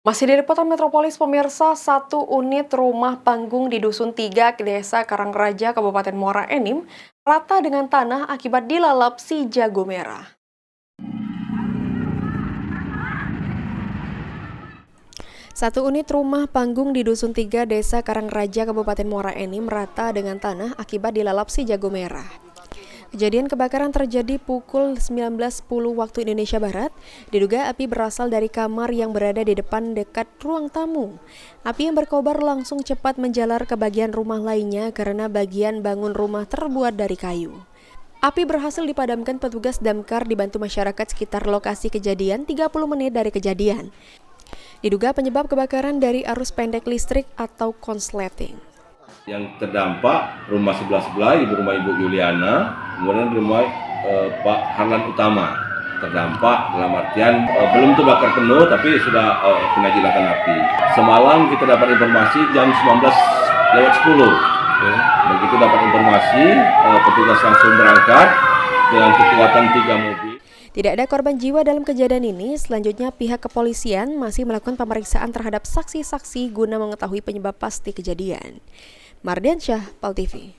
Masih di Kota Metropolis, pemirsa, satu unit rumah panggung di Dusun 3, Desa Karangraja, Kabupaten Muara Enim, rata dengan tanah akibat dilalap si jago merah. Satu unit rumah panggung di Dusun 3, Desa Karangraja, Kabupaten Muara Enim, rata dengan tanah akibat dilalap si jago merah. Kejadian kebakaran terjadi pukul 19.10 waktu Indonesia Barat. Diduga api berasal dari kamar yang berada di depan dekat ruang tamu. Api yang berkobar langsung cepat menjalar ke bagian rumah lainnya karena bagian bangun rumah terbuat dari kayu. Api berhasil dipadamkan petugas damkar dibantu masyarakat sekitar lokasi kejadian 30 menit dari kejadian. Diduga penyebab kebakaran dari arus pendek listrik atau konsleting. Yang terdampak rumah sebelah-sebelah, rumah Ibu Yuliana, kemudian rumah Pak Harlan Utama terdampak dalam artian belum terbakar penuh tapi sudah kena jilatan api. Semalam kita dapat informasi jam 19:10. Begitu dapat informasi, petugas langsung berangkat dengan kekuatan 3 mobil. Tidak ada korban jiwa dalam kejadian ini. Selanjutnya pihak kepolisian masih melakukan pemeriksaan terhadap saksi-saksi guna mengetahui penyebab pasti kejadian. Mardiansyah, PAL TV.